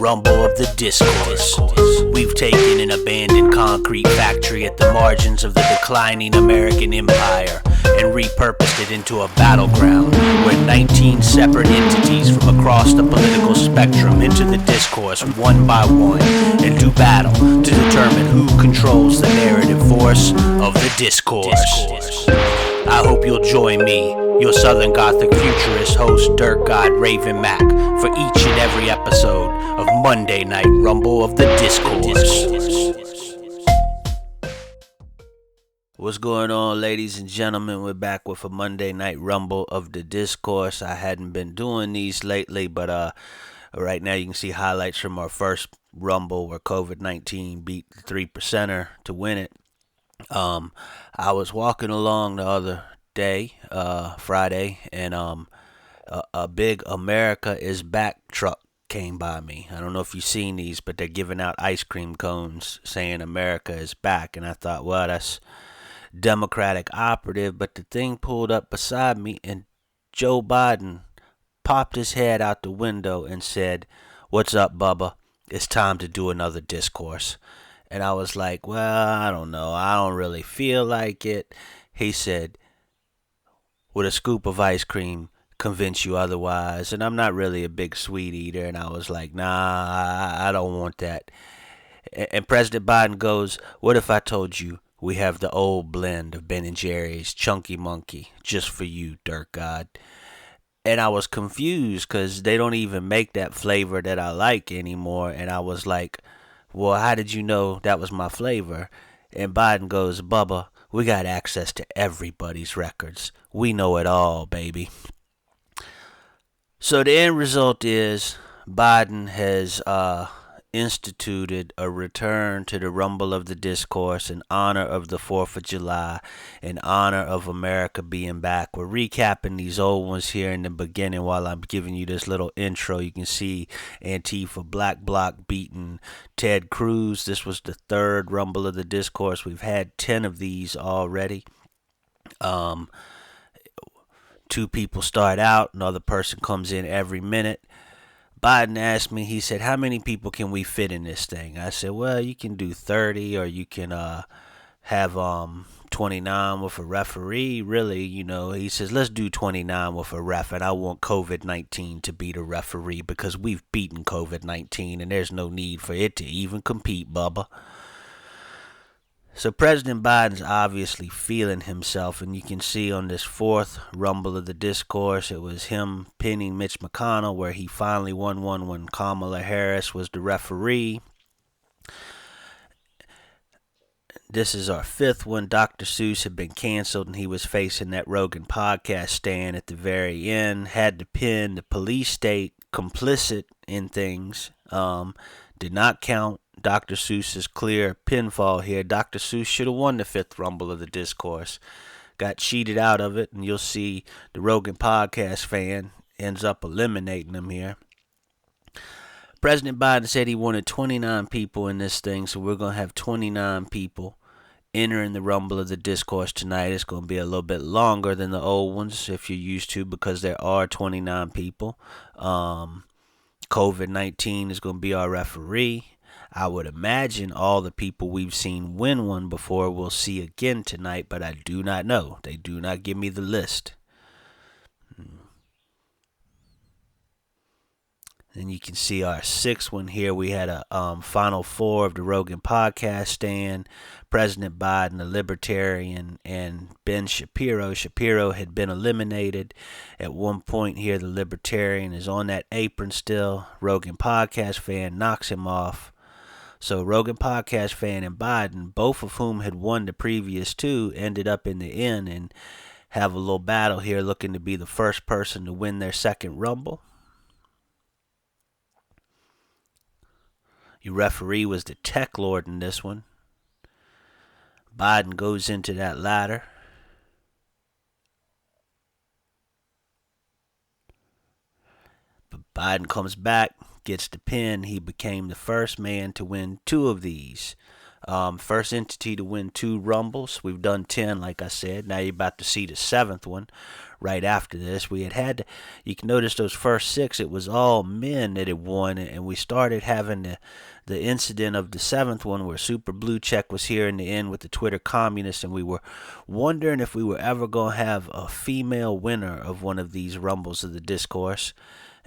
rumble of the discourse. We've taken an abandoned concrete factory at the margins of the declining American empire and repurposed it into a battleground where 19 separate entities from across the political spectrum enter the discourse one by one and do battle to determine who controls the narrative force of the discourse. I hope you'll join me, your Southern Gothic Futurist host, dirtgod Raven Mack, for each and every episode of Monday Night Rumble of the Discourse. What's going on, ladies and gentlemen? We're back with a Monday Night Rumble of the Discourse. I hadn't been doing these lately, but right now you can see highlights from our first Rumble where COVID-19 beat the 3%er to win it. I was walking along the other day, Friday, and a big America is Back truck came by me. I don't know if you've seen these, but they're giving out ice cream cones saying America is back. And I thought, well, that's Democratic operative. But the thing pulled up beside me, and Joe Biden popped his head out the window and said, "What's up, Bubba? It's time to do another discourse." And I was like, well, I don't know. I don't really feel like it. He said, "Would a scoop of ice cream convince you otherwise?" And I'm not really a big sweet eater. And I was like, nah, I don't want that. And President Biden goes, "What if I told you we have the old blend of Ben & Jerry's Chunky Monkey just for you, dirtgod?" And I was confused because they don't even make that flavor that I like anymore. And I was like, well, how did you know that was my flavor? And Biden goes, "Bubba, we got access to everybody's records. We know it all, baby." So the end result is Biden has instituted a return to the Rumble of the Discourse in honor of the 4th of July, in honor of America being back. We're recapping these old ones here in the beginning while I'm giving you this little intro. You can see Antifa Black Bloc beating Ted Cruz. This was the third Rumble of the Discourse. We've had 10 of these already. Two people start out, another person comes in every minute. Biden asked me, he said, "How many people can we fit in this thing?" I said, well, you can do 30 or you can have 29 with a referee. Really, you know, he says, let's do 29 with a ref, and I want COVID-19 to be the referee because we've beaten COVID-19 and there's no need for it to even compete, Bubba. So President Biden's obviously feeling himself, and you can see on this fourth Rumble of the Discourse, it was him pinning Mitch McConnell, where he finally won one when Kamala Harris was the referee. This is our fifth one. Dr. Seuss had been canceled, and he was facing that Rogan podcast stand at the very end. Had to pin the police state complicit in things. Did not count Dr. Seuss's clear pinfall here. Dr. Seuss should have won the fifth Rumble of the Discourse. Got cheated out of it, and you'll see the Rogan podcast fan ends up eliminating him here. President Biden said he wanted 29 people in this thing, so we're going to have 29 people entering the Rumble of the Discourse tonight. It's going to be a little bit longer than the old ones, if you're used to, because there are 29 people. COVID-19 is going to be our referee. I would imagine all the people we've seen win one before we'll see again tonight, but I do not know. They do not give me the list. And you can see our sixth one here. We had a final four of the Rogan podcast stand. President Biden, the Libertarian, and Ben Shapiro. Shapiro had been eliminated. At one point here, the Libertarian is on that apron still. Rogan podcast fan knocks him off. So Rogan podcast fan and Biden, both of whom had won the previous two, ended up in the end and have a little battle here, looking to be the first person to win their second Rumble. Your referee was the tech lord in this one. Biden goes into that ladder. But Biden comes back, gets the pin. He became the first man to win two of these. First entity to win 2 Rumbles. We've done 10, like I said. Now you're about to see the 7th one right after this. We had you can notice those first 6, it was all men that had won, and we started having the incident of the 7th one where Super Blue Check was here in the end with the Twitter communists, and we were wondering if we were ever going to have a female winner of one of these Rumbles of the Discourse.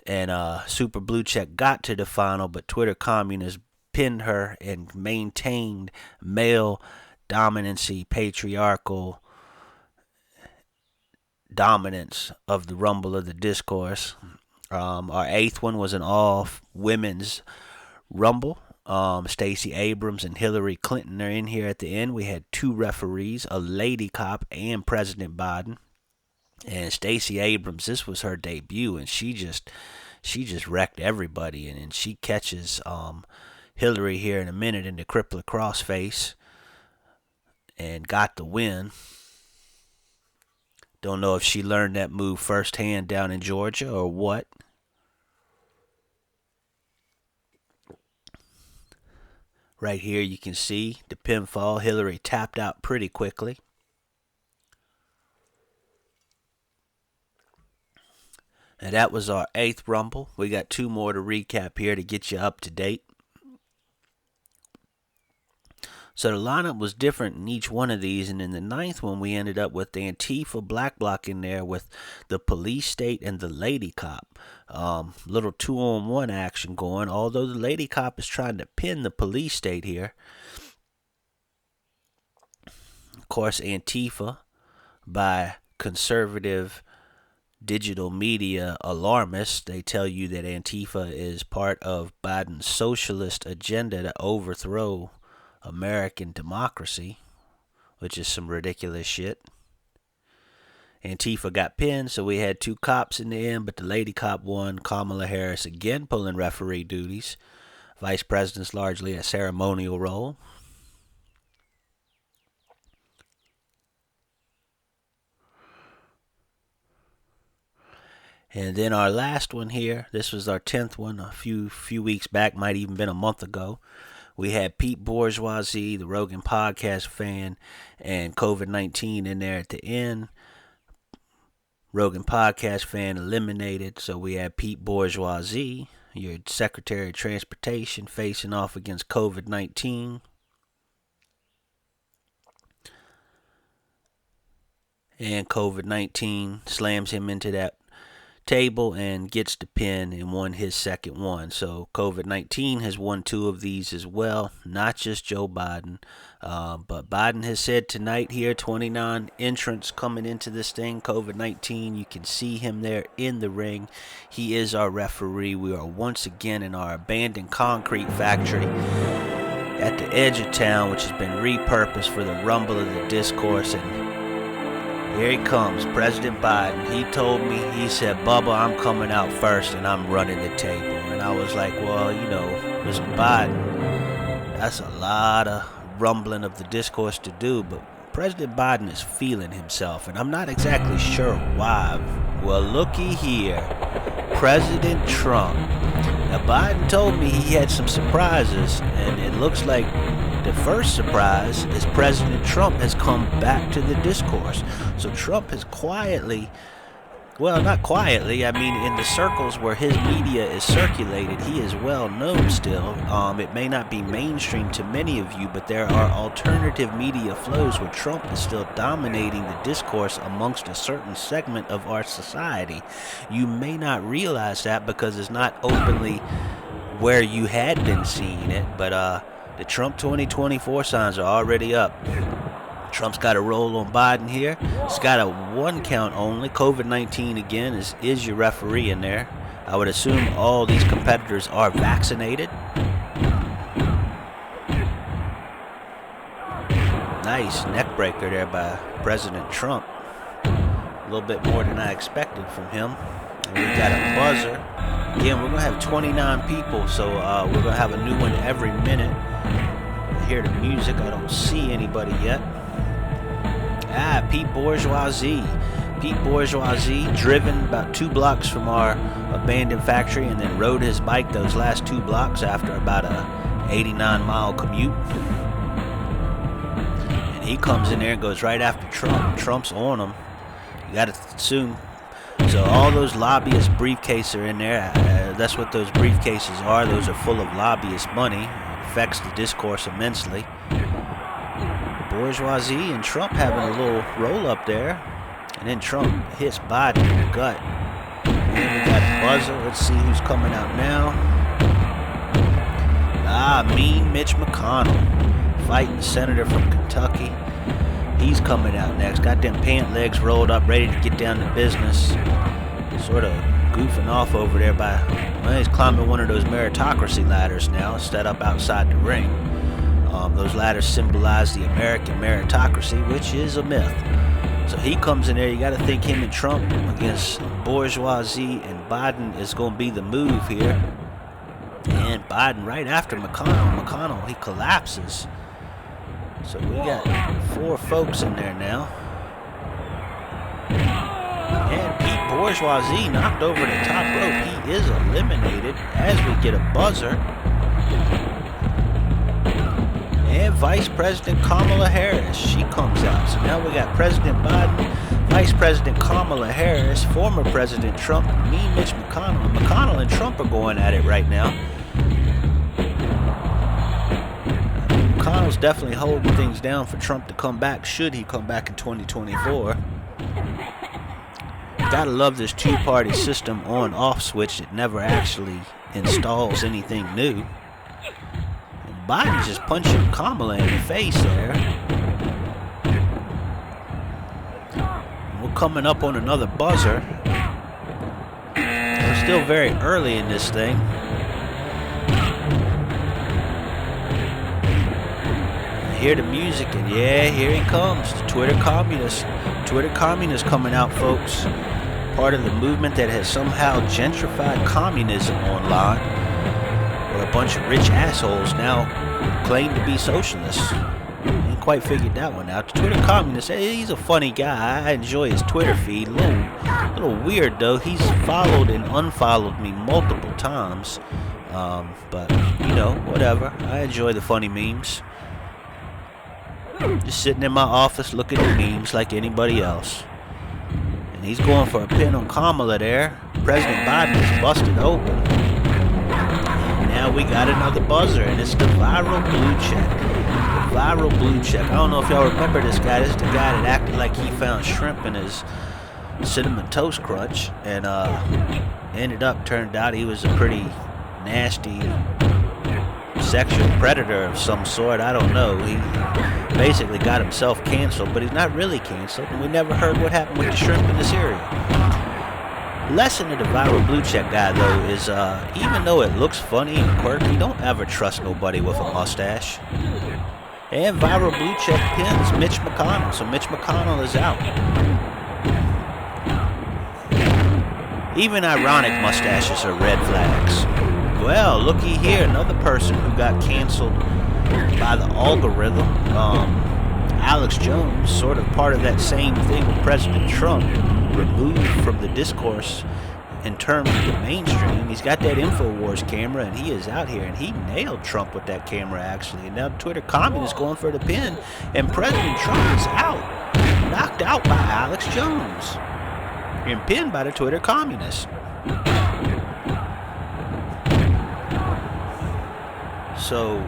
And Super Blue Check got to the final, but Twitter communists pinned her and maintained male dominancy, patriarchal dominance of the Rumble of the Discourse. Our 8th one was an all women's Rumble. Stacey Abrams and Hillary Clinton are in here at the end. We had 2 referees, a lady cop and President Biden. And Stacey Abrams, this was her debut, and she just wrecked everybody. And she catches Hillary here in a minute in the crippler crossface and got the win. Don't know if she learned that move firsthand down in Georgia or what. Right here you can see the pinfall. Hillary tapped out pretty quickly. And that was our 8th Rumble. We got 2 more to recap here to get you up to date. So the lineup was different in each one of these, and in the 9th one we ended up with the Antifa Black Bloc in there with the police state and the lady cop. Little 2-on-1 action going, although the lady cop is trying to pin the police state here. Of course, Antifa, by conservative digital media alarmists, they tell you that Antifa is part of Biden's socialist agenda to overthrow American democracy, which is some ridiculous shit. Antifa got pinned, so we had 2 cops in the end, but the lady cop won. Kamala Harris again pulling referee duties. Vice president's largely a ceremonial role. And then our last one here, this was our 10th one a few weeks back, might even been a month ago. We had Pete Bourgeoisie, the Rogan podcast fan, and COVID-19 in there at the end. Rogan podcast fan eliminated, so we had Pete Bourgeoisie, your Secretary of Transportation, facing off against COVID-19. And COVID-19 slams him into that table and gets the pin and won his 2nd one. So COVID-19 has won 2 of these as well, not just Joe Biden. But Biden has said tonight here, 29 entrants coming into this thing. COVID-19, you can see him there in the ring. He is our referee. We are once again in our abandoned concrete factory at the edge of town, which has been repurposed for the Rumble of the Discourse. And here he comes, President Biden. He told me, he said, "Bubba, I'm coming out first and I'm running the table." And I was like, well, you know, Mr. Biden, that's a lot of rumbling of the discourse to do, but President Biden is feeling himself, and I'm not exactly sure why. Well, looky here, President Trump. Now, Biden told me he had some surprises, and it looks like the first surprise is President Trump has come back to the discourse. So Trump has quietly, well, not quietly, I mean in the circles where his media is circulated, he is well known still. It may not be mainstream to many of you, but there are alternative media flows where Trump is still dominating the discourse amongst a certain segment of our society. You may not realize that because it's not openly where you had been seeing it, but the Trump 2024 signs are already up. Trump's got a roll on Biden here. It's got a 1 count only. COVID-19 again is your referee in there. I would assume all these competitors are vaccinated. Nice neck breaker there by President Trump. A little bit more than I expected from him. And we got a buzzer. Again, we're going to have 29 people, so we're going to have a new one every minute. I hear the music. I don't see anybody yet. Pete Bourgeoisie. Pete Bourgeoisie, driven about 2 blocks from our abandoned factory and then rode his bike those last 2 blocks after about a 89-mile commute. And he comes in there and goes right after Trump. Trump's on him. You got to soon. So all those lobbyist briefcases are in there. That's what those briefcases are. Those are full of lobbyist money. It affects the discourse immensely. Bourgeoisie and Trump having a little roll up there. And then Trump hits Biden in the gut. And then we got a buzzer. Let's see who's coming out now. Mean Mitch McConnell, fighting senator from Kentucky. He's coming out next. Got them pant legs rolled up, ready to get down to business. Sort of goofing off over there he's climbing one of those meritocracy ladders now, set up outside the ring. Those ladders symbolize the American meritocracy, which is a myth. So he comes in there. You got to think him and Trump against bourgeoisie and Biden is going to be the move here. And Biden right after McConnell. McConnell, he collapses. So we got 4 folks in there now. And Pete Bourgeoisie knocked over the top rope. He is eliminated as we get a buzzer. And Vice President Kamala Harris, she comes out. So now we got President Biden, Vice President Kamala Harris, former President Trump, mean Mitch McConnell. McConnell and Trump are going at it right now. McConnell's definitely holding things down for Trump to come back, should he come back in 2024. Gotta love this two-party system on-off switch that never actually installs anything new. And Biden's just punching Kamala in the face there. We're coming up on another buzzer. We're still very early in this thing. Hear the music, and yeah, here he comes, the Twitter communist. Twitter communist coming out, folks. Part of the movement that has somehow gentrified communism online, where a bunch of rich assholes now claim to be socialists. Ain't quite figured that one out. The Twitter communist, hey, he's a funny guy. I enjoy his Twitter feed. A little weird though. He's followed and unfollowed me multiple times, but you know, whatever. I enjoy the funny memes. Just sitting in my office looking at memes like anybody else. And he's going for a pin on Kamala there. President Biden is busted open. And now we got another buzzer, and it's the viral blue check. The viral blue check. I don't know if y'all remember this guy. This is the guy that acted like he found shrimp in his Cinnamon Toast Crunch. And turned out he was a pretty nasty sexual predator of some sort. I don't know. He basically got himself canceled, but he's not really canceled, and we never heard what happened with the shrimp in the cereal. Lesson of the viral blue check guy, though, is even though it looks funny and quirky, don't ever trust nobody with a mustache. And viral blue check pins Mitch McConnell, so Mitch McConnell is out. Even ironic mustaches are red flags. Well, looky here, another person who got canceled by the algorithm, Alex Jones, sort of part of that same thing with President Trump, removed from the discourse in terms of the mainstream. He's got that InfoWars camera, and he is out here, and he nailed Trump with that camera, actually. And now Twitter communist going for the pin, and President Trump is out, knocked out by Alex Jones, and pinned by the Twitter communist. So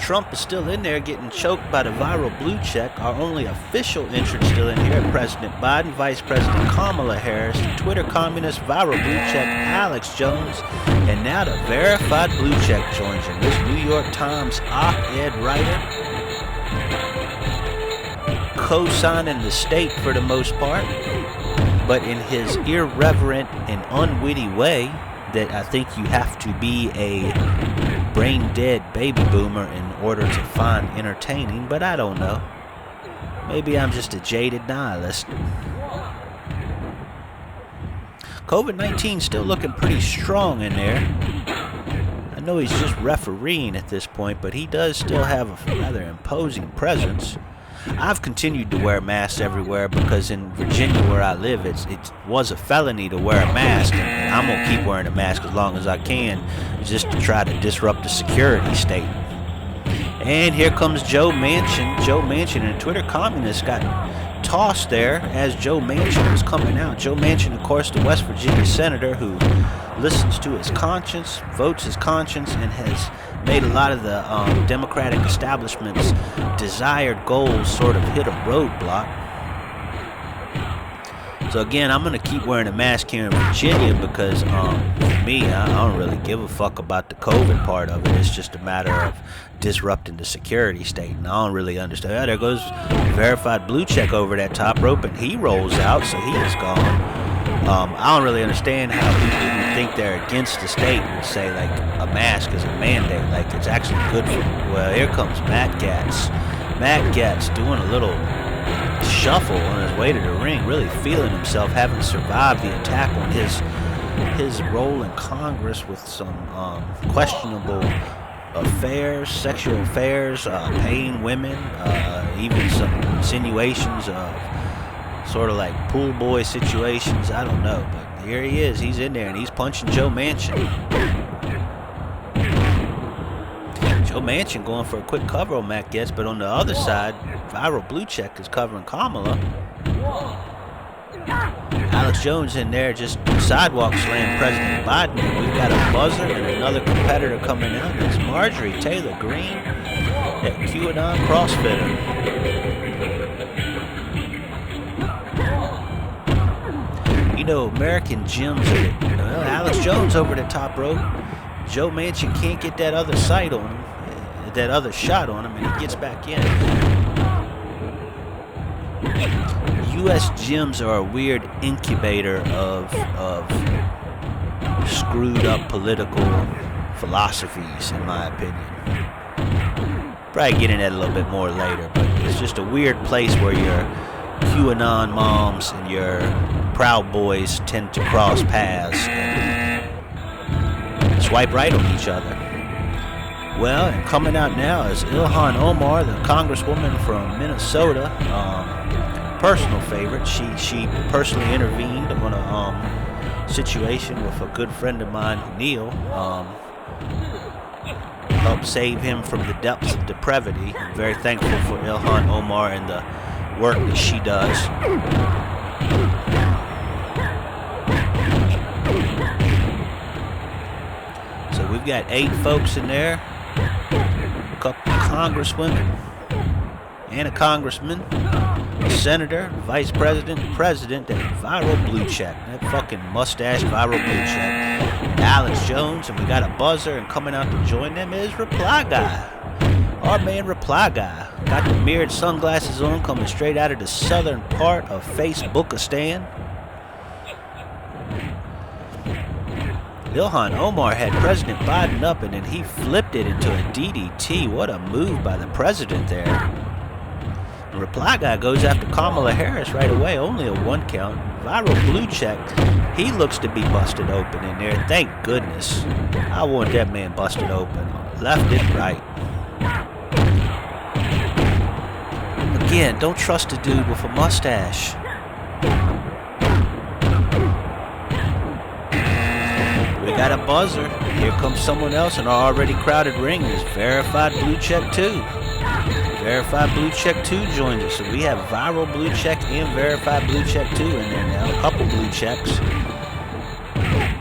Trump is still in there getting choked by the viral blue check. Our only official entrance still in here, President Biden, Vice President Kamala Harris, the Twitter communist, viral blue check, Alex Jones, and now the verified blue check joins him. This New York Times op-ed writer, co-signing the state for the most part, but in his irreverent and unwitty way that I think you have to be a brain-dead baby boomer in order to find entertaining, but I don't know. Maybe I'm just a jaded nihilist. COVID-19 still looking pretty strong in there. I know he's just refereeing at this point, but he does still have a rather imposing presence. I've continued to wear masks everywhere because in Virginia where I live, it was a felony to wear a mask, and I'm going to keep wearing a mask as long as I can just to try to disrupt the security state. And here comes Joe Manchin. Joe Manchin and Twitter communist got tossed there as Joe Manchin was coming out. Joe Manchin, of course, the West Virginia senator who listens to his conscience, votes his conscience, and has made a lot of the Democratic establishment's desired goals sort of hit a roadblock. So again, I'm going to keep wearing a mask here in Virginia because for me, I don't really give a fuck about the COVID part of it. It's just a matter of disrupting the security state, and I don't really understand. Oh, there goes verified blue check over that top rope, and he rolls out, so he is gone. I don't really understand how people who think they're against the state would say like a mask is a mandate, like it's actually good for them. Well, here comes Matt Gaetz. Matt Gaetz doing a little shuffle on his way to the ring, really feeling himself, having survived the attack on his role in Congress with some questionable affairs, sexual affairs, paying women, even some insinuations of sort of like pool boy situations. I don't know, but here he is. He's in there and he's punching Joe Manchin. Joe Manchin going for a quick cover on Matt Gaetz, but on the other side, Viral Blue Check is covering Kamala. Alex Jones in there just sidewalk slammed President Biden. We've got a buzzer and another competitor coming out. It's Marjorie Taylor Greene, that QAnon CrossFitter. You know, American gyms are Alex Jones over the top rope. Joe Manchin can't get that other sight on him, that other shot on him, and he gets back in. U.S. gyms are a weird incubator of screwed up political philosophies, in my opinion. Probably get into that a little bit more later, but it's just a weird place where your QAnon moms and your Proud Boys tend to cross paths and swipe right on each other. Well, and coming out now is Ilhan Omar, the congresswoman from Minnesota. Personal favorite. She personally intervened on a situation with a good friend of mine, Neil. Helped save him from the depths of depravity. I'm very thankful for Ilhan Omar and the work that she does. So we've got 8 folks in there, a couple of congresswomen and a congressman, a senator, vice president, president, that Viral Blue Check, that fucking mustache Viral Blue Check, and Alex Jones, and we got a buzzer, and coming out to join them is Reply Guy, our man Reply Guy. Got the mirrored sunglasses on, coming straight out of the southern part of Facebookistan. Ilhan Omar had President Biden up, and then he flipped it into a DDT. What a move by the president there. The Reply Guy goes after Kamala Harris right away, only a 1 count. Viral Blue Check, he looks to be busted open in there. Thank goodness. I want that man busted open, left and right. Again, don't trust a dude with a mustache. We got a buzzer. Here comes someone else in our already crowded ring. Is Verified Blue Check 2. Verified Blue Check 2 joins us. So we have Viral Blue Check and Verified Blue Check 2 in there now. A couple blue checks.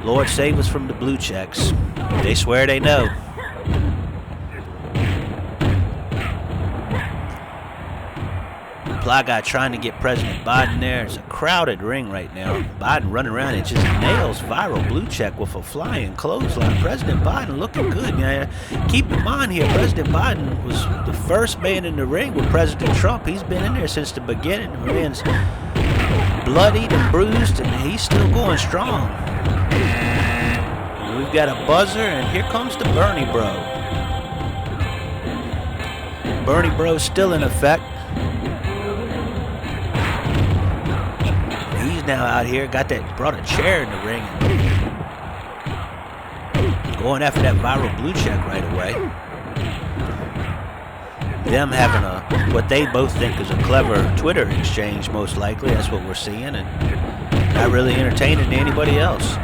Lord save us from the blue checks. They swear they know. Reply Guy trying to get President Biden there. It's a crowded ring right now. Biden running around and just nails Viral Blue Check with a flying clothesline. President Biden looking good. Now, keep in mind here, President Biden was the first man in the ring with President Trump. He's been in there since the beginning. The man's bloodied and bruised, and he's still going strong. We've got a buzzer, and here comes the Bernie Bro. Bernie Bro's still in effect. Now out here, brought a chair in the ring, going after that Viral Blue Check right away. Them having what they both think is a clever Twitter exchange, most likely. That's what we're seeing, and not really entertaining to anybody else.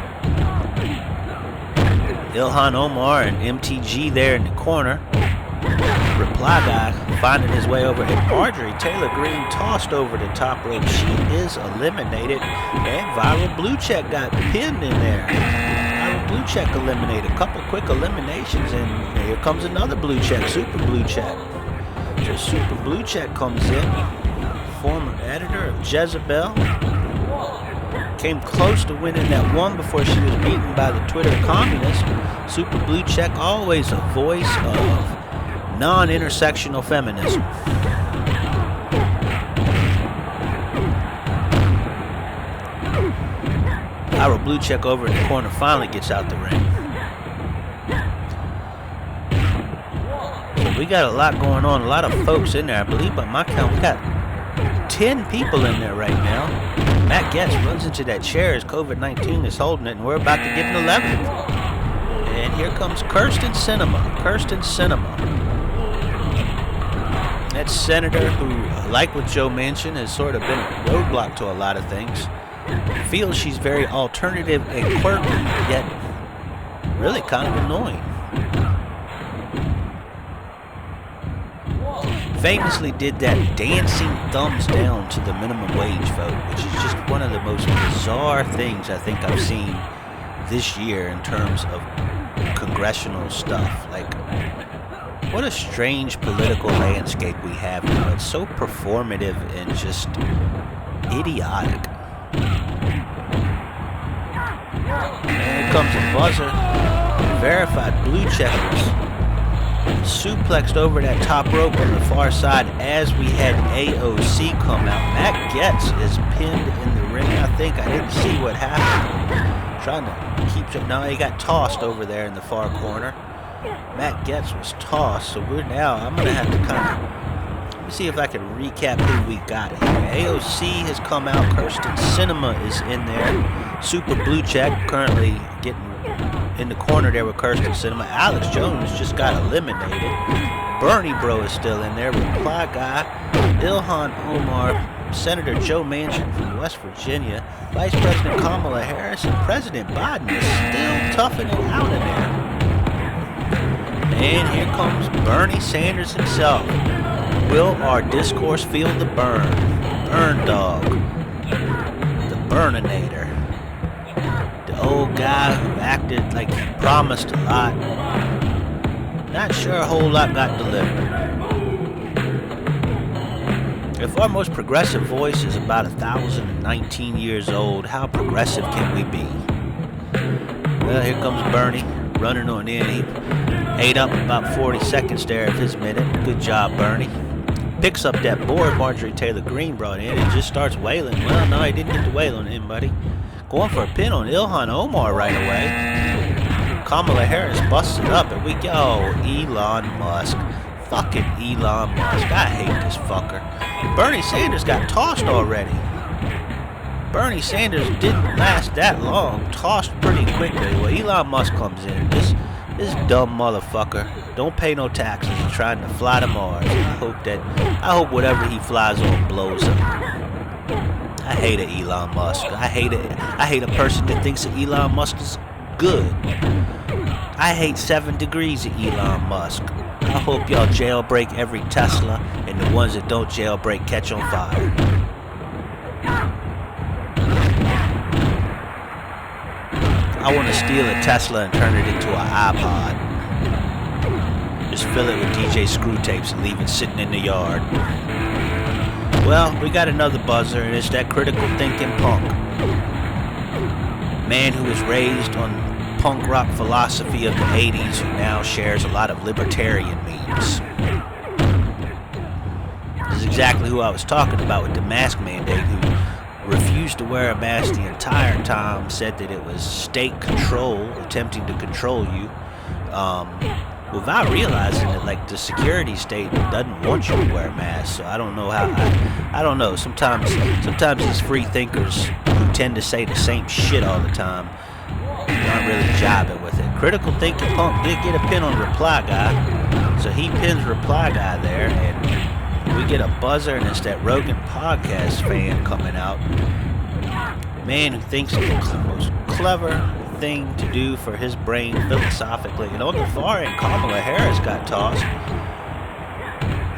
Ilhan Omar and MTG there in the corner. Reply guy finding his way over, and Marjorie Taylor Greene tossed over the top rope. She is eliminated, and Viral Blue Check got pinned in there. Viral Blue Check eliminated. A couple quick eliminations, and here comes another Blue Check, Super Blue Check. So Super Blue Check comes in, former editor of Jezebel. Came close to winning that one before she was beaten by the Twitter communist. Super Blue Check, always a voice of non-intersectional feminism. Our Blue Check over in the corner finally gets out the ring. So we got a lot going on, a lot of folks in there. I believe by my count we got 10 people in there right now. Matt Getz runs into that chair as COVID-19 is holding it, and we're about to get an 11th. And here comes Kirsten Sinema. That senator who, like what Joe mentioned, has sort of been a roadblock to a lot of things. Feels she's very alternative and quirky, yet really kind of annoying. Famously did that dancing thumbs down to the minimum wage vote, which is just one of the most bizarre things I think I've seen this year in terms of congressional stuff. Like, what a strange political landscape we have now. It's so performative and just idiotic. And here comes a buzzer. Verified Blue Checkers suplexed over that top rope on the far side as we had AOC come out. Matt Getz is pinned in the ring. I didn't see what happened. Trying to keep it. No, he got tossed over there in the far corner. Matt Getz was tossed, so I'm going to have to let me see if I can recap who we got here. AOC has come out. Kirsten Sinema is in there. Super Blue Check currently getting in the corner there with Kirsten Sinema. Alex Jones just got eliminated. Bernie Bro is still in there. Reply Guy, Ilhan Omar, Senator Joe Manchin from West Virginia, Vice President Kamala Harris, and President Biden is still toughing it out in there. And here comes Bernie Sanders himself. Will our discourse feel the burn? Burn dog. The Burninator. Old guy who acted like he promised a lot. Not sure a whole lot got delivered. If our most progressive voice is about 1,019 years old, how progressive can we be? Well, here comes Bernie running on in. He ate up about 40 seconds there of his minute. Good job, Bernie. Picks up that board Marjorie Taylor Greene brought in and just starts wailing. Well, no, he didn't get to wail on anybody. Going for a pin on Ilhan Omar right away. Kamala Harris busts it up, and we go. Elon Musk. Fucking Elon Musk. I hate this fucker. Bernie Sanders got tossed already. Bernie Sanders didn't last that long. Tossed pretty quickly. Well, Elon Musk comes in. This dumb motherfucker don't pay no taxes. He's trying to fly to Mars. I hope whatever he flies on blows up. I hate Elon Musk. I hate a person that thinks that Elon Musk is good. I hate 7 degrees of Elon Musk. I hope y'all jailbreak every Tesla, and the ones that don't jailbreak catch on fire. I want to steal a Tesla and turn it into an iPod. Just fill it with DJ screw tapes and leave it sitting in the yard. Well, we got another buzzer, and it's that critical thinking punk. Man who was raised on punk rock philosophy of the 80s who now shares a lot of libertarian memes. This is exactly who I was talking about with the mask mandate, who refused to wear a mask the entire time, said that it was state control, attempting to control you. Without realizing that, like, the security state doesn't want you to wear a mask. So I don't know how. I don't know. Sometimes these free thinkers who tend to say the same shit all the time aren't really jiving with it. Critical thinking punk did get a pin on Reply Guy, so he pins Reply Guy there, and we get a buzzer, and it's that Rogan podcast fan coming out. Man who thinks it's the most clever thing to do for his brain philosophically. And on the far end, Kamala Harris got tossed.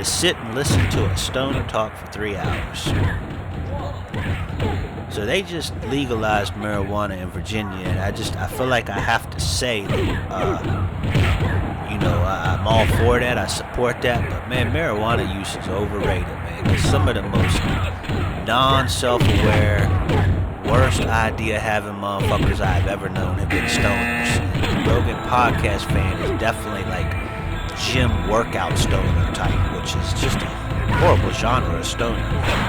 to sit and listen to a stoner talk for 3 hours. So they just legalized marijuana in Virginia, and I feel like I have to say that, I'm all for that, I support that, but man, marijuana use is overrated, man. It's some of the most non-self-aware, worst idea having motherfuckers I've ever known have been stoners. And the Rogan podcast fan is definitely like gym workout stoner type, which is just a horrible genre of stoner.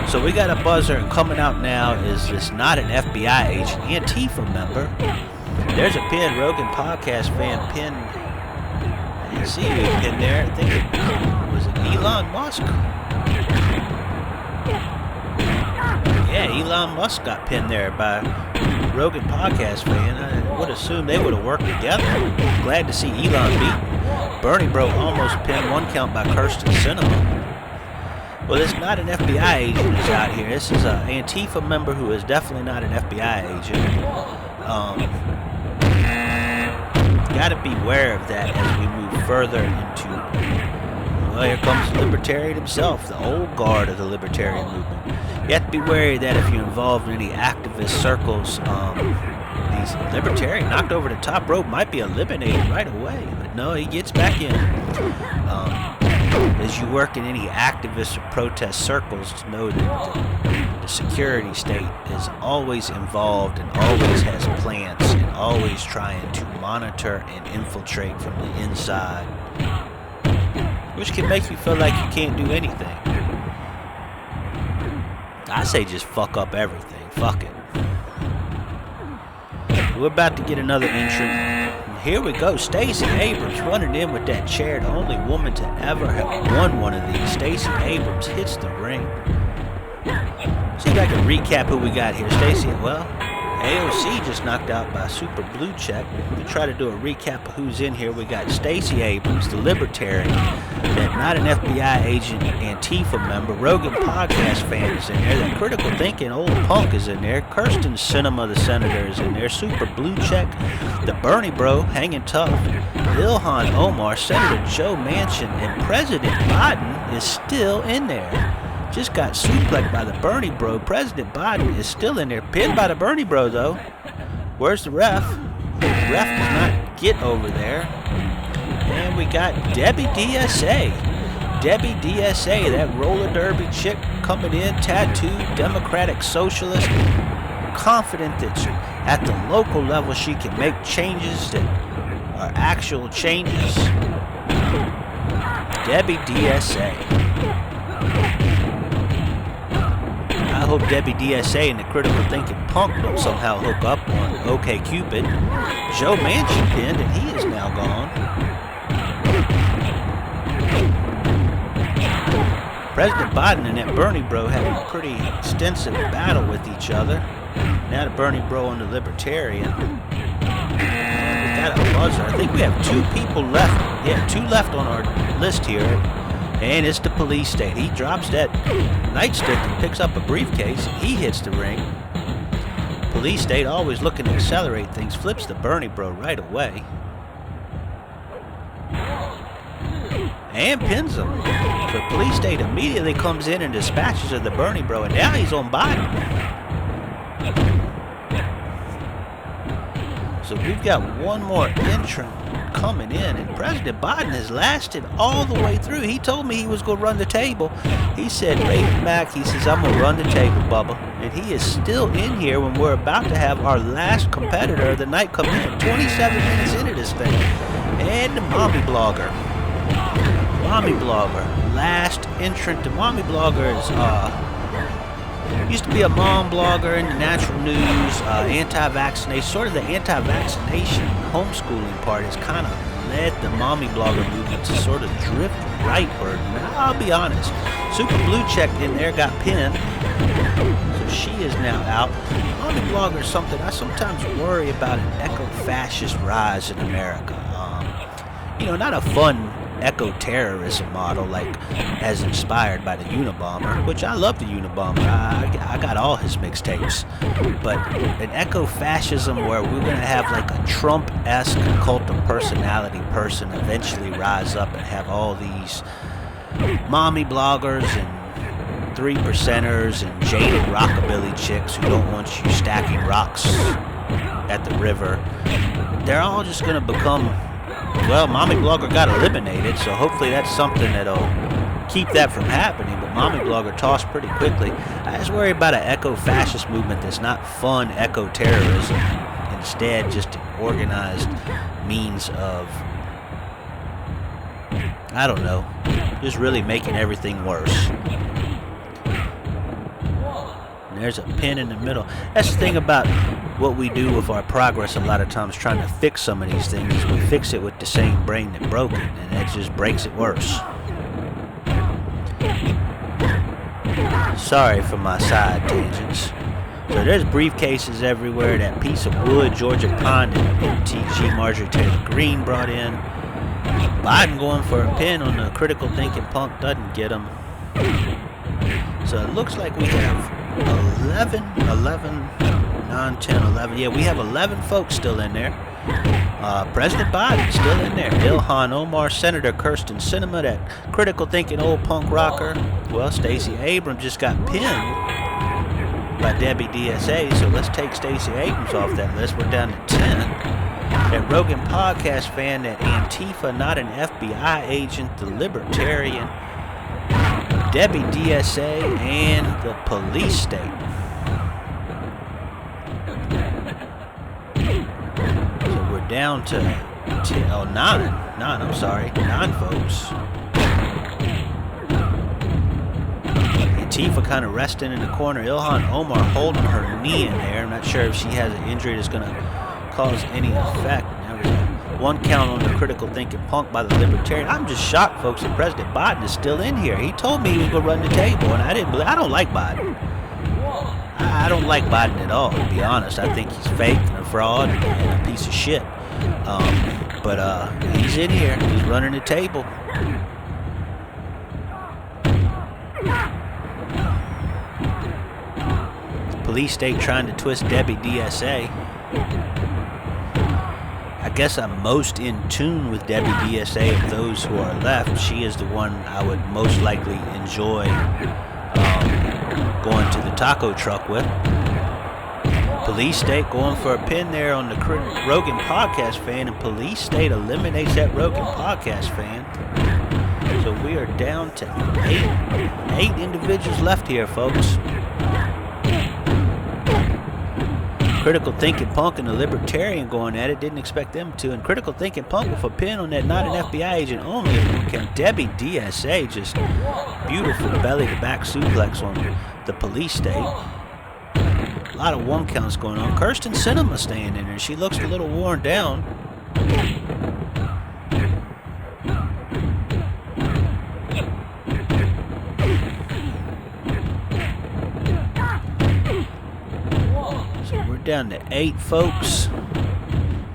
So we got a buzzer, and coming out now is this not an FBI agent, Antifa member. There's a pin, Rogan podcast fan pin. I didn't see you pin there. I think it was Elon Musk. Yeah, Elon Musk got pinned there by Rogan podcast fan. I would assume they would have worked together. Glad to see Elon beat Bernie Bro almost pinned one count by Kirsten Sinema. Well, it's not an FBI agent who's out here. This is an Antifa member who is definitely not an FBI agent. Got to be aware of that as we move further into, well, here comes the libertarian himself, the old guard of the libertarian movement. You have to be wary that if you're involved in any activist circles, these libertarian knocked over the top rope might be eliminated right away. But no, he gets back in. As you work in any activist or protest circles, know that the security state is always involved and always has plans and always trying to monitor and infiltrate from the inside, which can make you feel like you can't do anything. I say just fuck up everything. Fuck it. We're about to get another entrant. Here we go. Stacey Abrams running in with that chair. The only woman to ever have won one of these. Stacey Abrams hits the ring. See if I can recap who we got here. Stacey, well, AOC just knocked out by Super Blue Check. We try to do a recap of who's in here. We got Stacey Abrams, the libertarian, that not an FBI agent, Antifa member, Rogan podcast fan is in there, that critical thinking old punk is in there, Kirsten Sinema, the senator, is in there, Super Blue Check, the Bernie Bro, hanging tough, Ilhan Omar, Senator Joe Manchin, and President Biden is still in there. Just got suplexed by the Bernie Bro. President Biden is still in there, pinned by the Bernie Bro though. Where's the ref? The ref does not get over there. And we got Debbie DSA. Debbie DSA, that roller derby chick coming in, tattooed, democratic socialist, confident that at the local level she can make changes that are actual changes. Debbie DSA. I hope Debbie DSA and the critical thinking punk don't somehow hook up on OkCupid. Joe Manchin pinned, and he is now gone. President Biden and that Bernie Bro having a pretty extensive battle with each other. Now the Bernie Bro and the Libertarian. We got a buzzer. I think we have 2 people left. Yeah, 2 left on our list here. And it's the police state. He drops that nightstick and picks up a briefcase. And he hits the ring. Police state always looking to accelerate things. Flips the Bernie Bro right away. And pins him. So police state immediately comes in and dispatches of the Bernie Bro. And now he's on Biden. So we've got one more entrant coming in, and President Biden has lasted all the way through. He told me he was going to run the table. He said, Raven Mack, he says, I'm going to run the table, Bubba. And he is still in here when we're about to have our last competitor of the night come in. 27 minutes into this thing. And the mommy blogger. Mommy blogger. Last entrant. The mommy blogger is, used to be a mom blogger in the natural news, anti-vaccination, sort of the anti-vaccination homeschooling part has kind of led the mommy blogger movement to sort of drift rightward. And I'll be honest, Super Blue Check in there got pinned, so she is now out. Mommy blogger is something I sometimes worry about an eco-fascist rise in America. Not a fun eco-terrorism model like as inspired by the Unabomber, which I love the Unabomber. I got all his mixtapes. But an eco-fascism where we're going to have like a Trump-esque cult of personality person eventually rise up and have all these mommy bloggers and 3%ers and jaded rockabilly chicks who don't want you stacking rocks at the river. They're all just going to become, well, mommy blogger got eliminated, so hopefully that's something that'll keep that from happening. But mommy blogger tossed pretty quickly. I just worry about an eco-fascist movement that's not fun eco-terrorism, instead just an organized means of, I don't know, just really making everything worse. And there's a pin in the middle. That's the thing about what we do with our progress a lot of times, trying to fix some of these things, is we fix it with the same brain that broke it, and that just breaks it worse. Sorry for my side tangents. So there's briefcases everywhere. That piece of wood Georgia Pond and MTG Marjorie Taylor Greene brought in. Biden going for a pin on the critical thinking punk doesn't get him. So it looks like we have 11, 9, 10, 11. Yeah, we have 11 folks still in there. President Biden still in there. Ilhan Omar, Senator Kirsten Sinema, that critical thinking old punk rocker. Well, Stacey Abrams just got pinned by Debbie DSA, so let's take Stacey Abrams off that list. We're down to 10. That Rogan podcast fan, that Antifa, not an FBI agent, the libertarian, Debbie DSA, and the police state. So we're down to 9 folks. Antifa kind of resting in the corner. Ilhan Omar holding her knee in there. I'm not sure if she has an injury that's going to cause any effect. There was one count on the critical thinking punk by the libertarian. I'm just shocked, folks, that President Biden is still in here. He told me he was going to run the table, and I didn't believe. I don't like Biden. I don't like Biden at all, to be honest. I think he's fake and a fraud and a piece of shit. But he's in here. He's running the table. Police state trying to twist Debbie DSA. I guess I'm most in tune with Debbie DSA of those who are left. She is the one I would most likely enjoy going to the taco truck with. Police state going for a pin there on the Rogan podcast fan, and police state eliminates that Rogan podcast fan. So we are down to eight individuals left here, folks. Critical thinking punk and the libertarian going at it. Didn't expect them to. And critical thinking punk with a pin on that not an FBI agent only. Can Debbie DSA just beautiful belly to back suplex on the police state. A lot of one counts going on. Kirsten Sinema staying in there. She looks a little worn down. Down to 8 folks.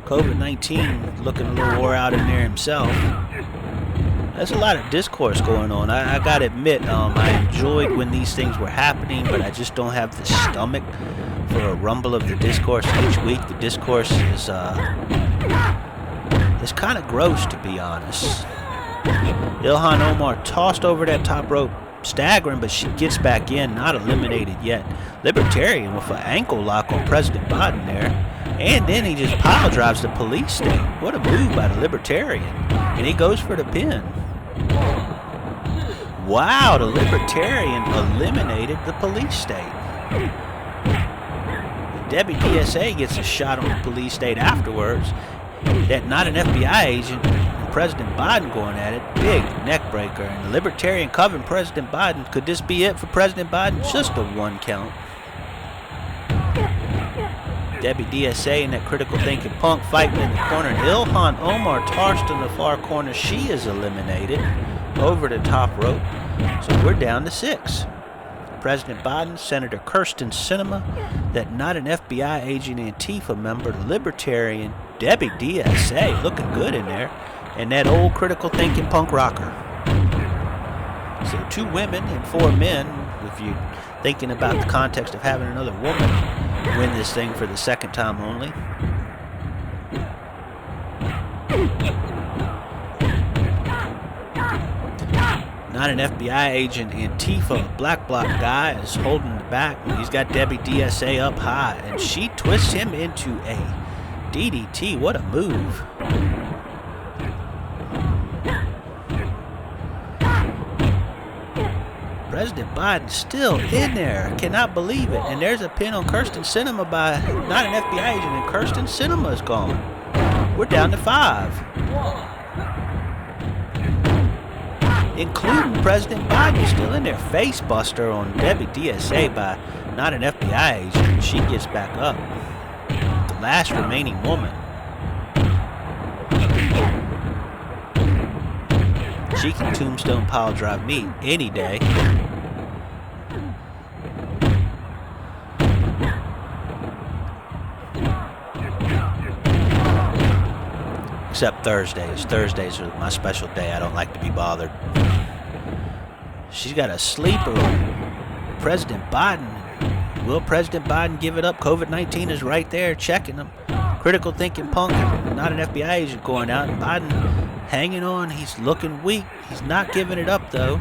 COVID-19 looking a little wore out in there himself. There's a lot of discourse going on. I gotta admit, I enjoyed when these things were happening, but I just don't have the stomach for a rumble of the discourse each week. The discourse is it's kind of gross, to be honest. Ilhan Omar tossed over that top rope, staggering, but she gets back in, not eliminated yet. Libertarian with an ankle lock on President Biden there, and then he just pile drives the police state. What a move by the libertarian, and he goes for the pin. Wow, the libertarian eliminated the police state. Debbie DSA gets a shot on the police state afterwards. That not an FBI agent, President Biden going at it, big neck breaker, and the libertarian covering President Biden. Could this be it for President Biden? Just a one count. Debbie DSA and that critical thinking punk fighting in the corner. And Ilhan Omar tossed in the far corner. She is eliminated over the top rope. So we're down to 6. President Biden, Senator Kirsten Sinema, that not an FBI agent Antifa member, libertarian Debbie DSA, looking good in there, and that old critical thinking punk rocker. So 2 women and 4 men, if you're thinking about the context of having another woman win this thing for the second time only. Not an FBI agent, Antifa, black bloc guy is holding the back. He's got Debbie DSA up high, and she twists him into a DDT. What a move. President Biden still in there. Cannot believe it. And there's a pin on Kirsten Sinema by not an FBI agent, and Kirsten Sinema's gone. We're down to 5. Including President Biden still in there. Face buster on Debbie DSA by not an FBI agent. She gets back up. The last remaining woman. She can tombstone pile drive me any day. Except Thursdays. Thursdays are my special day. I don't like to be bothered. She's got a sleeper on President Biden. Will President Biden give it up? COVID-19 is right there checking him. Critical thinking punk, not an FBI agent going out. And Biden hanging on. He's looking weak. He's not giving it up, though.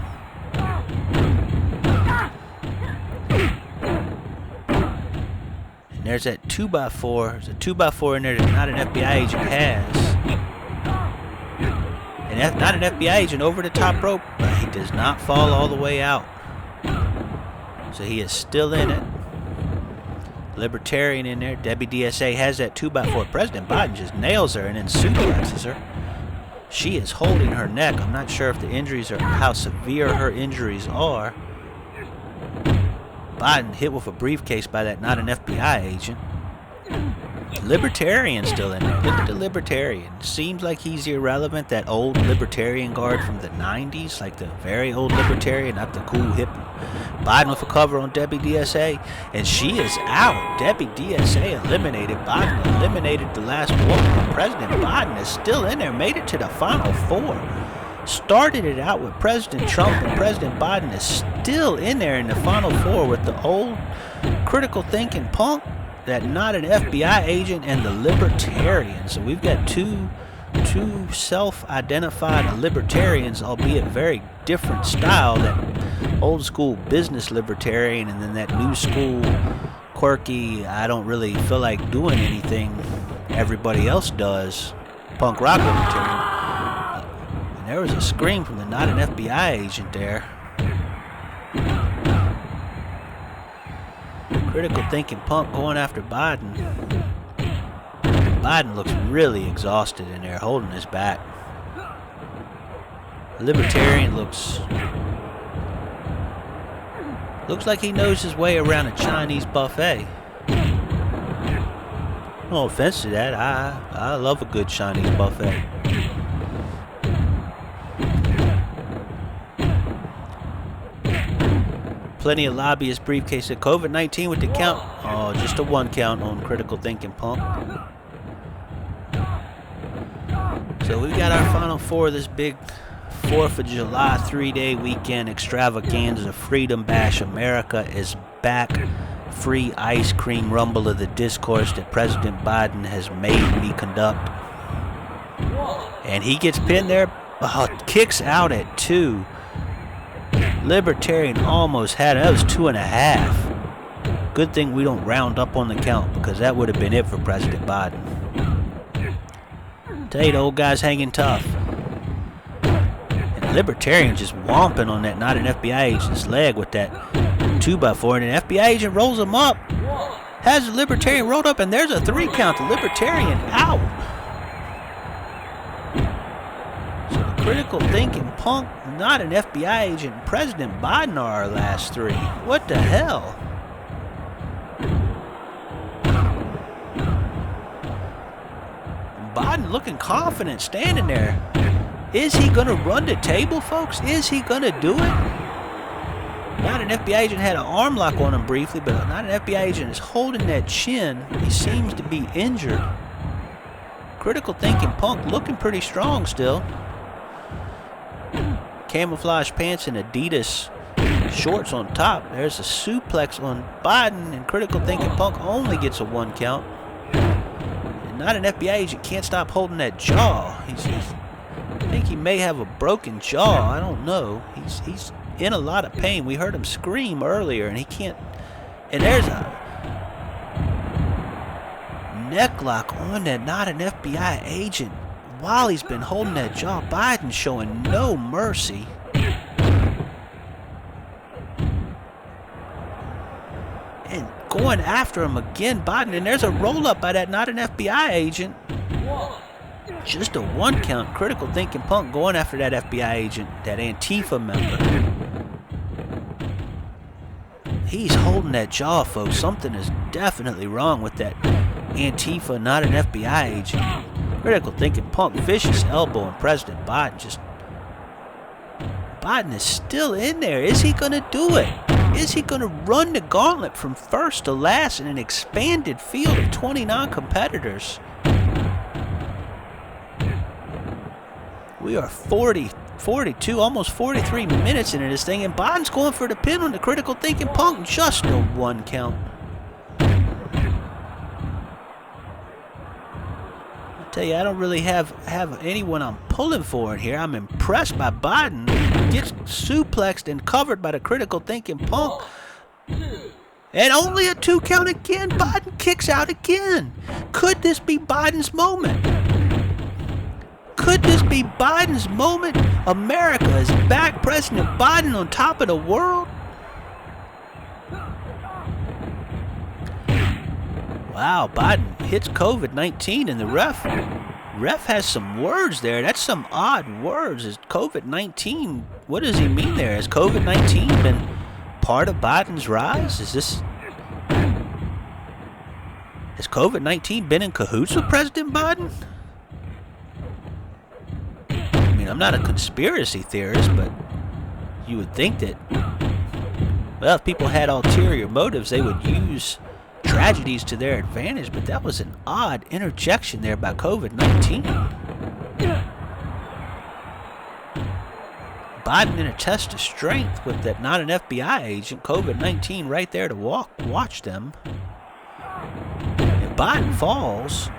And there's that 2x4. There's a 2x4 in there that not an FBI agent has. And not an FBI agent over the top rope, but he does not fall all the way out. So he is still in it. Libertarian in there. Debbie DSA has that 2x4. President Biden just nails her and then suplexes her. She is holding her neck. I'm not sure if the injuries are how severe her injuries are. Biden hit with a briefcase by that not an FBI agent. Libertarian still in there. Look at the Libertarian. Seems like he's irrelevant. That old Libertarian guard from the 90s, like the very old Libertarian, not the cool hip. Biden with a cover on Debbie DSA, and she is out. Debbie DSA eliminated. Biden eliminated the last woman. President Biden is still in there. Made it to the final 4. Started it out with President Trump, and President Biden is still in there in the final 4 with the old critical thinking punk, that not an FBI agent, and the Libertarian. So we've got two self-identified libertarians, albeit very different style. That old school business libertarian, and then that new school quirky, I don't really feel like doing anything everybody else does, punk rock libertarian. And there was a scream from the not an FBI agent there. Critical thinking punk going after Biden. Biden looks really exhausted in there, holding his back. Libertarian looks like he knows his way around a Chinese buffet. No offense to that. I love a good Chinese buffet. Plenty of lobbyist briefcase at COVID-19 with the count. Oh, just a 1 count on critical thinking punk. So we got our final 4 of this big 4th of July 3-day weekend extravaganza. Freedom Bash. America is back. Free ice cream rumble of the discourse that President Biden has made me conduct. And he gets pinned there. Kicks out at 2. Libertarian almost had it. That was 2.5. Good thing we don't round up on the count, because that would have been it for President Biden. Tell you, the old guy's hanging tough. And Libertarian just whomping on that not an FBI agent's leg with that 2x4, and an FBI agent rolls him up. Has the Libertarian rolled up, and there's a 3 count. The Libertarian out. Critical thinking punk, not an FBI agent, and President Biden are our last 3. What the hell? Biden looking confident, standing there. Is he going to run the table, folks? Is he going to do it? Not an FBI agent had an arm lock on him briefly, but not an FBI agent is holding that chin. He seems to be injured. Critical thinking punk looking pretty strong still. Camouflage pants and Adidas shorts on top. There's a suplex on Biden, and critical thinking punk only gets a 1 count. And not an FBI agent can't stop holding that jaw. I think think he may have a broken jaw. I don't know. He's in a lot of pain. We heard him scream earlier, and he can't. And there's a neck lock on that not an FBI agent while he's been holding that jaw. Biden showing no mercy. And going after him again, Biden. And there's a roll-up by that not an FBI agent. Just a one count. Critical thinking punk going after that FBI agent, that Antifa member. He's holding that jaw, folks. Something is definitely wrong with that Antifa, not an FBI agent. Critical thinking punk, vicious elbow, and President Biden just... Biden is still in there. Is he going to do it? Is he going to run the gauntlet from first to last in an expanded field of 29 competitors? We are 42, almost 43 minutes into this thing, and Biden's going for the pin on the critical thinking punk. Just a one count. I tell you, I don't really have anyone I'm pulling for in here. I'm impressed by Biden. Gets suplexed and covered by the critical thinking punk. And only a 2 count again. Biden kicks out again. Could this be Biden's moment? Could this be Biden's moment? America is back. President Biden on top of the world. Wow, Biden hits COVID-19 and the ref has some words there. That's some odd words. Is COVID-19, what does he mean there? Has COVID-19 been part of Biden's rise? Has COVID-19 been in cahoots with President Biden? I mean, I'm not a conspiracy theorist, but you would think that, well, if people had ulterior motives, they would use tragedies to their advantage, but that was an odd interjection there by COVID-19. Biden in a test of strength with that not an FBI agent, COVID-19 right there to watch them. And Biden falls.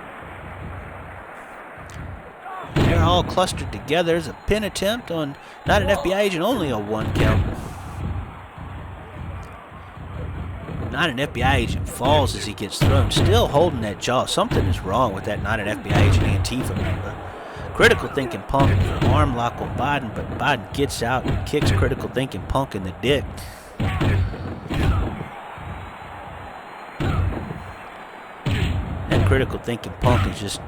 They're all clustered together. There's a pin attempt on not an FBI agent, only a 1 count. Not an FBI agent falls as he gets thrown, still holding that jaw. Something is wrong with that not an FBI agent Antifa member. Critical thinking punk with an arm lock on Biden, but Biden gets out and kicks critical thinking punk in the dick. That critical thinking punk is just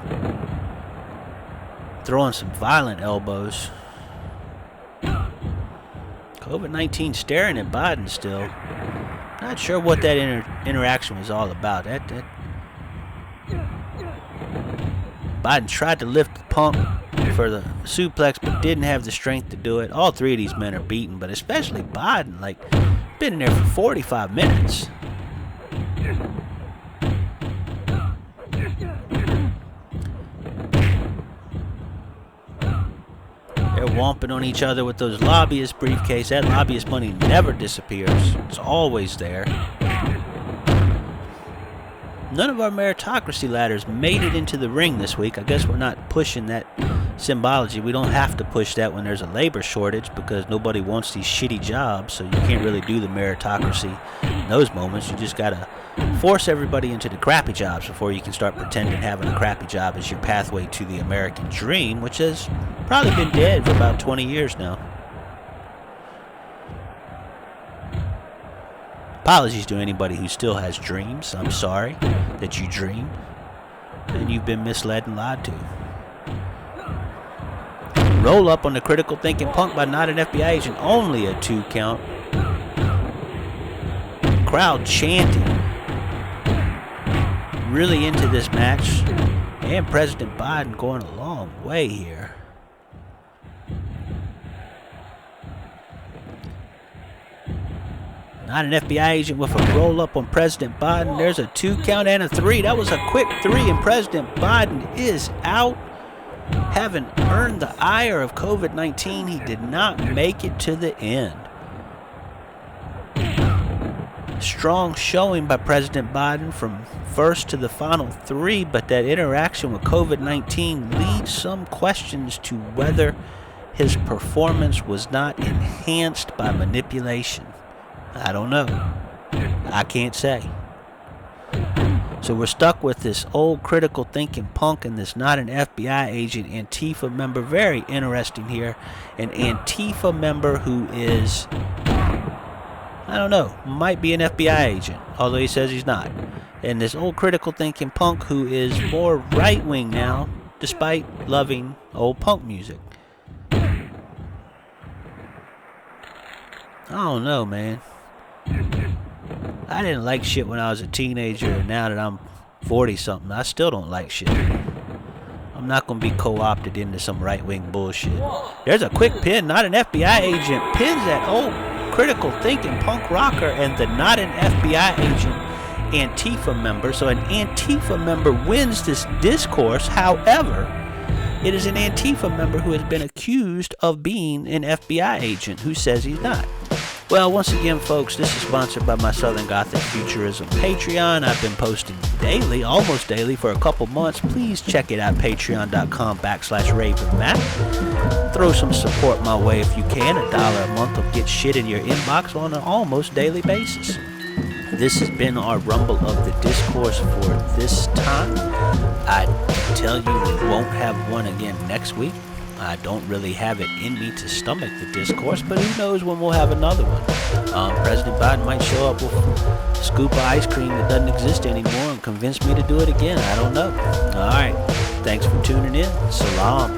throwing some violent elbows. COVID-19 staring at Biden still. Not sure what that interaction was all about. Biden tried to lift the punk for the suplex, but didn't have the strength to do it. All 3 of these men are beaten, but especially Biden, like, been in there for 45 minutes. They're whomping on each other with those lobbyist briefcases. That lobbyist money never disappears. It's always there. None of our meritocracy ladders made it into the ring this week. I guess we're not pushing that symbology. We don't have to push that when there's a labor shortage because nobody wants these shitty jobs, so you can't really do the meritocracy in those moments. You just gotta force everybody into the crappy jobs before you can start pretending having a crappy job is your pathway to the American dream, which has probably been dead for about 20 years now. Apologies to anybody who still has dreams. I'm sorry that you dream and you've been misled and lied to. Roll up on the critical thinking punk by not an FBI agent. Only a 2 count. Crowd chanting. Really into this match. And President Biden going a long way here. Not an FBI agent with a roll-up on President Biden. There's a 2 count and a 3. That was a quick 3, and President Biden is out. Having earned the ire of COVID-19, he did not make it to the end. Strong showing by President Biden from first to the final 3, but that interaction with COVID-19 leads some questions to whether his performance was not enhanced by manipulation? I don't know. I can't say. So we're stuck with this old critical thinking punk and this not an FBI agent Antifa member. Very interesting here. An Antifa member who is, I don't know, might be an FBI agent, although he says he's not. And this old critical thinking punk who is more right-wing now, despite loving old punk music. I don't know, man. I didn't like shit when I was a teenager, and now that I'm 40-something, I still don't like shit. I'm not going to be co-opted into some right-wing bullshit. There's a quick pin, not an FBI agent, pins that old critical thinking punk rocker and the not an FBI agent Antifa member. So an Antifa member wins this discourse. However, it is an Antifa member who has been accused of being an FBI agent who says he's not. Well, once again, folks, this is sponsored by my Southern Gothic Futurism Patreon. I've been posting daily, almost daily, for a couple months. Please check it out, patreon.com/RavenMack. Throw some support my way if you can. $1 a month will get shit in your inbox on an almost daily basis. This has been our Rumble of the Discourse for this time. I tell you we won't have one again next week. I don't really have it in me to stomach the discourse, but who knows when we'll have another one. President Biden might show up with a scoop of ice cream that doesn't exist anymore and convince me to do it again. I don't know. All right. Thanks for tuning in. Salam.